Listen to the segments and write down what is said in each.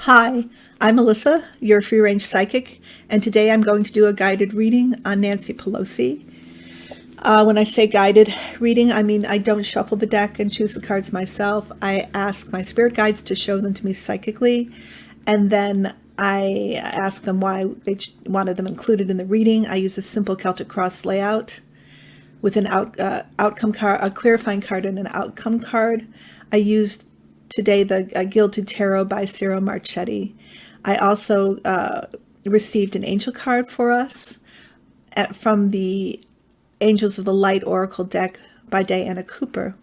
Hi, I'm Melissa, your free-range psychic, and today I'm going to do a guided reading on Nancy Pelosi. When I say guided reading, I mean I don't shuffle the deck and choose the cards myself. I ask my spirit guides to show them to me psychically, and then I ask them why they wanted them included in the reading. I use a simple Celtic cross layout with an outcome card, a clarifying card, and an outcome card. I used today the Gilded Tarot by Ciro Marchetti. I also received an angel card for us from the Angels of the Light Oracle deck by Diana Cooper.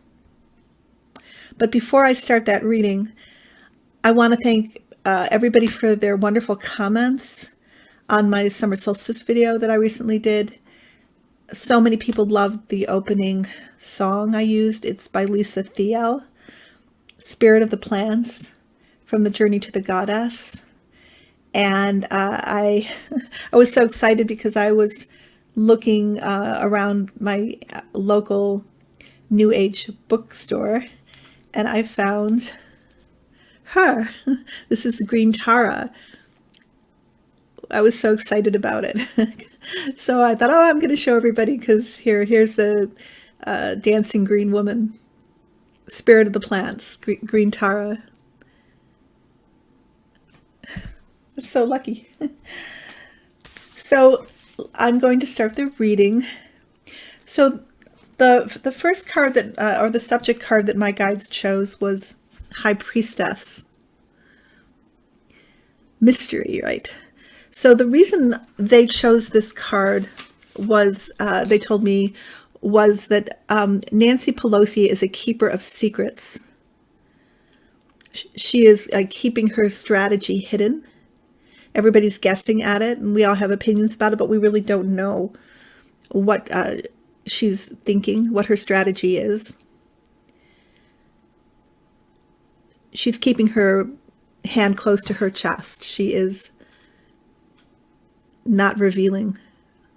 But before I start that reading, I want to thank everybody for their wonderful comments on my summer solstice video that I recently did. So many people loved the opening song I used. It's by Lisa Thiel, Spirit of the Plants, from the Journey to the Goddess. And I was so excited because I was looking around my local New Age bookstore, and I found her. This is Green Tara. I was so excited about it. So I thought, oh, I'm going to show everybody, because here's the dancing green woman, Spirit of the Plants, Green Tara. So lucky. So I'm going to start the reading. So the first card that, or the subject card that my guides chose was High Priestess. Mystery, right? So the reason they chose this card was, they told me, was that Nancy Pelosi is a keeper of secrets. She is keeping her strategy hidden. Everybody's guessing at it, and we all have opinions about it, but we really don't know what she's thinking, what her strategy is. She's keeping her hand close to her chest. She is not revealing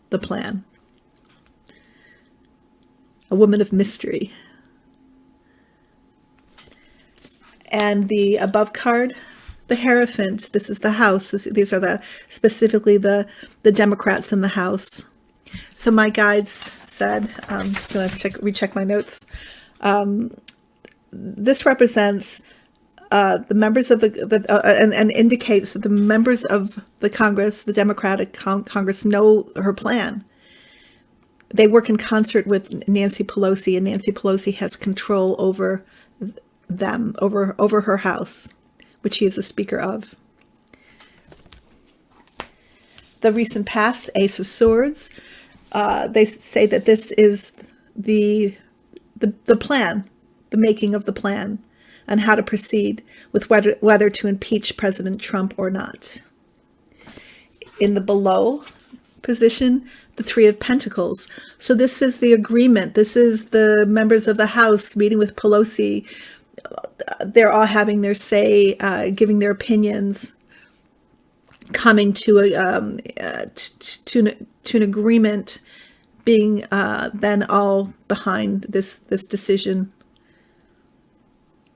the plan. A woman of mystery. And the above card, the Hierophant. This is the House. These are specifically the Democrats in the House. So my guides said, I'm just going to recheck my notes. This represents the members of and indicates that the members of the Congress, the Democratic Congress, know her plan. They work in concert with Nancy Pelosi, and Nancy Pelosi has control over them, over her house, which she is the Speaker of. The recent past, Ace of Swords. They say that this is the plan, the making of the plan, on how to proceed with whether to impeach President Trump or not. In the below position, the Three of Pentacles. So this is the agreement. This is the members of the House meeting with Pelosi. They're all having their say, giving their opinions, coming to an agreement, being then all behind this decision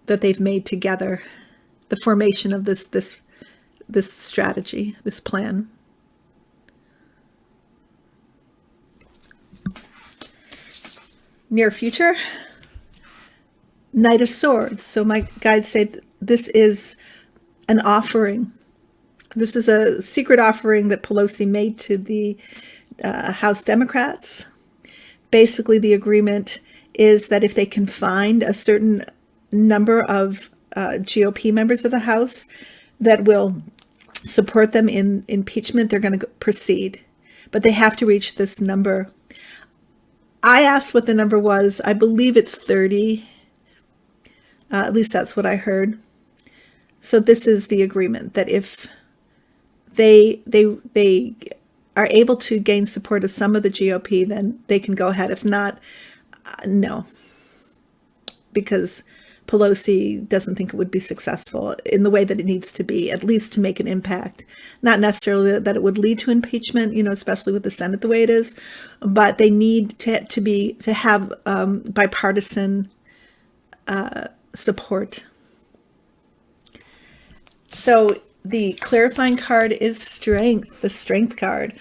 that they've made together, the formation of this strategy, this plan. Near future, Knight of Swords. So my guides say this is an offering. This is a secret offering that Pelosi made to the House Democrats. Basically, the agreement is that if they can find a certain number of GOP members of the House that will support them in impeachment, they're going to proceed. But they have to reach this number. I asked what the number was. I believe it's 30. At least that's what I heard. So this is the agreement, that if they are able to gain support of some of the GOP, then they can go ahead. If not, no. Because Pelosi doesn't think it would be successful in the way that it needs to be, at least to make an impact. Not necessarily that it would lead to impeachment, especially with the Senate the way it is, but they need to have bipartisan support. So The clarifying card is strength, the strength card.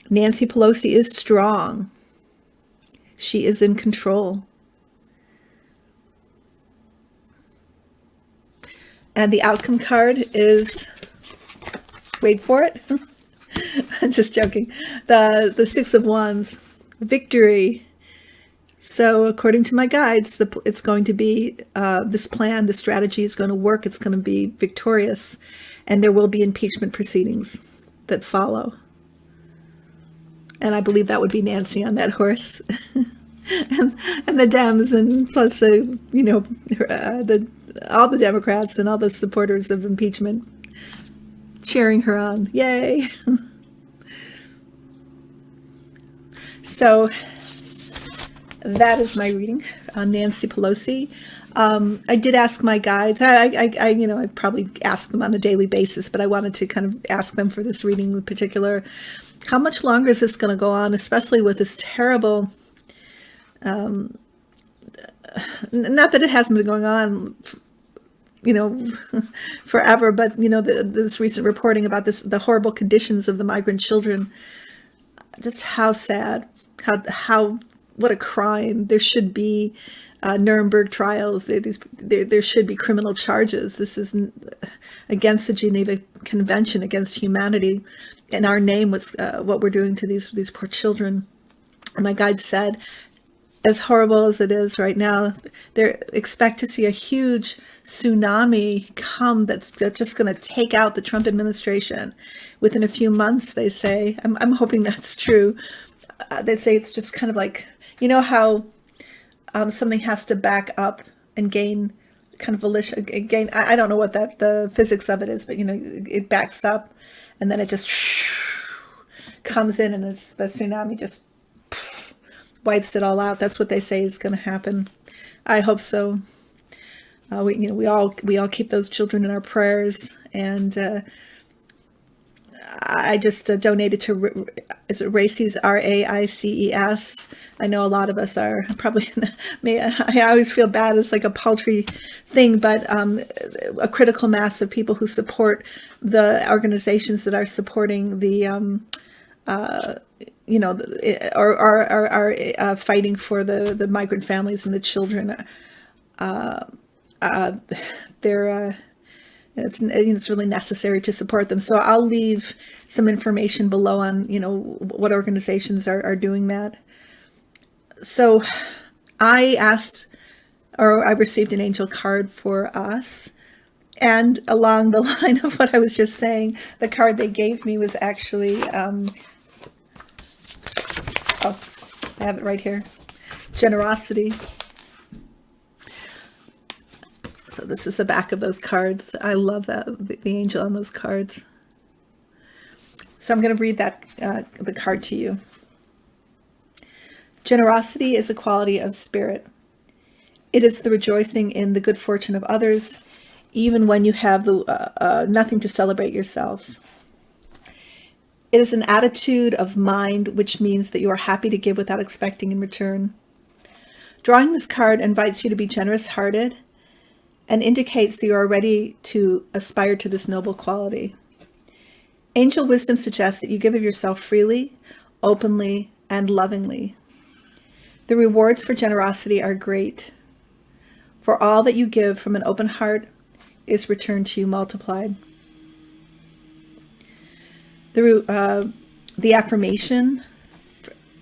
Nancy Pelosi is strong. She is in control. And the outcome card is, wait for it, I'm just joking, the Six of Wands, victory. So according to my guides, it's going to be, this plan, the strategy is going to work, it's going to be victorious, and there will be impeachment proceedings that follow. And I believe that would be Nancy on that horse. and the Dems, and plus, you know, all the Democrats and all the supporters of impeachment cheering her on. Yay! So that is my reading on Nancy Pelosi. I did ask my guides. You know, I probably ask them on a daily basis, but I wanted to kind of ask them for this reading in particular. How much longer is this going to go on, especially with this terrible, not that it hasn't been going on, you know, forever, but, you know, this recent reporting about the horrible conditions of the migrant children, just how sad, what a crime. There should be Nuremberg trials. There should be criminal charges. This is against the Geneva Convention against humanity. In our name, what we're doing to these poor children. And my guide said, as horrible as it is right now, they expect to see a huge tsunami come that's just going to take out the Trump administration within a few months, they say. I'm hoping that's true. They say it's just kind of like, you know how something has to back up and gain kind of volition, gain, I don't know what the physics of it is, but, you know, it backs up and then it just comes in, and the tsunami just wipes it all out. That's what they say is going to happen. I hope so. We all keep those children in our prayers, and I just donated to Races, RAICES. I know a lot of us are probably, I always feel bad. It's like a paltry thing, but a critical mass of people who support the organizations that are supporting the, you know, are fighting for the migrant families and the children. It's really necessary to support them. So I'll leave some information below on, you know, what organizations are doing that. So I received an angel card for us. And along the line of what I was just saying, the card they gave me was actually, oh, I have it right here, generosity. So this is the back of those cards. I love that, the angel on those cards. So I'm going to read that the card to you. Generosity is a quality of spirit. It is the rejoicing in the good fortune of others, even when you have nothing to celebrate yourself. It is an attitude of mind, which means that you are happy to give without expecting in return. Drawing this card invites you to be generous-hearted and indicates that you are ready to aspire to this noble quality. Angel wisdom suggests that you give of yourself freely, openly, and lovingly. The rewards for generosity are great. For all that you give from an open heart is returned to you multiplied. The affirmation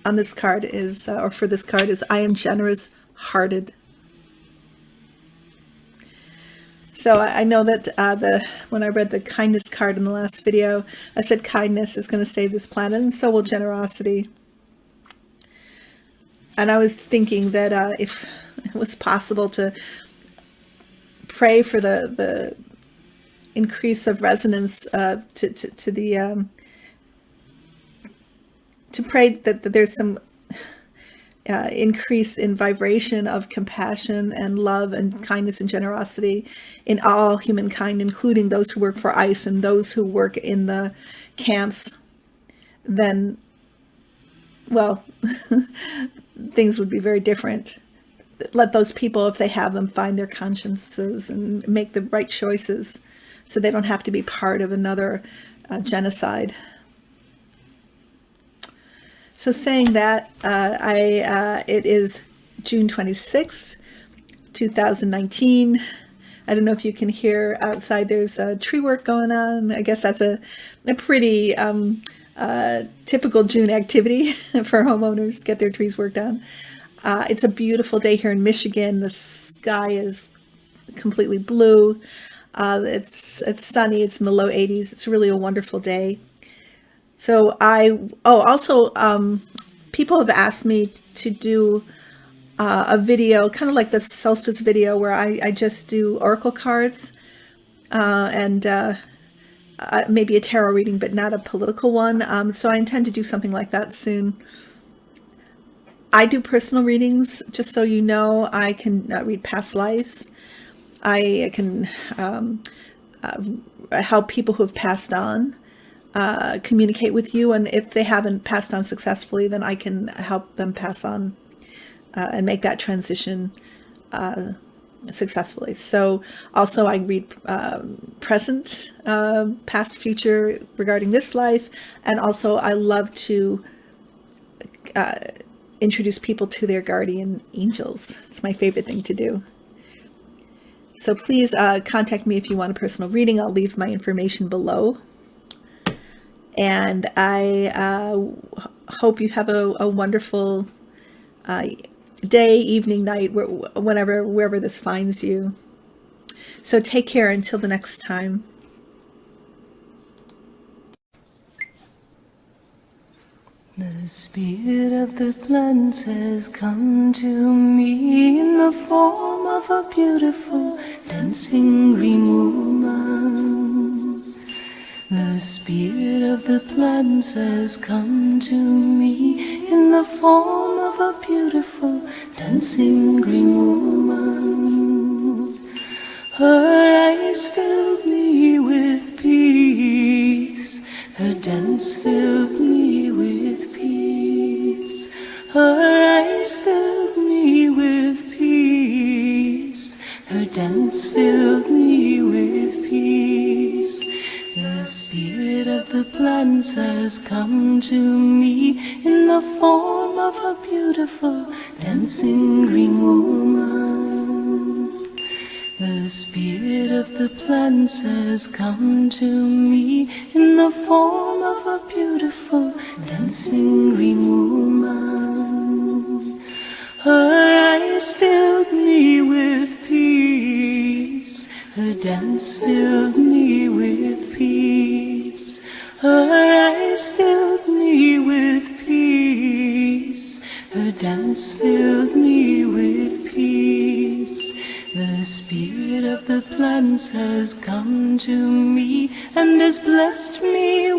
on this card is, or for this card is, I am generous-hearted. So I know that when I read the kindness card in the last video, I said kindness is going to save this planet, and so will generosity. And I was thinking that if it was possible to pray for the increase of resonance to pray that there's some increase in vibration of compassion and love and kindness and generosity in all humankind, including those who work for ICE and those who work in the camps, then, well, things would be very different. Let those people, if they have them, find their consciences and make the right choices so they don't have to be part of another genocide. So saying that, it is June 26th, 2019. I don't know if you can hear outside, there's tree work going on. I guess that's a pretty typical June activity for homeowners to get their trees worked on. It's a beautiful day here in Michigan. The sky is completely blue. It's sunny. It's in the low 80s. It's really a wonderful day. So people have asked me to do a video, kind of like the solstice video, where I just do oracle cards and maybe a tarot reading, but not a political one. So I intend to do something like that soon. I do personal readings, just so you know. I can read past lives. I can help people who have passed on communicate with you, and if they haven't passed on successfully, then I can help them pass on and make that transition successfully. So also I read present, past, future regarding this life, and also I love to introduce people to their guardian angels. It's my favorite thing to do. So please contact me if you want a personal reading. I'll leave my information below. And I hope you have a wonderful day, evening, night, wherever this finds you. So take care until the next time. The spirit of the plants has come to me in the form of a beautiful dancing green woman. The spirit of the plants has come to me in the form of a beautiful dancing green woman. Her eyes filled me with peace. Her dance filled me with peace. Her eyes filled me with peace. Her dance filled me with peace. The spirit of the plants has come to me in the form of a beautiful dancing green woman. The spirit of the plants has come to me in the form of a beautiful dancing green woman. Her eyes filled me with peace. Her dance filled me with peace. Her eyes filled me with peace. Her dance filled me with peace. The spirit of the plants has come to me and has blessed me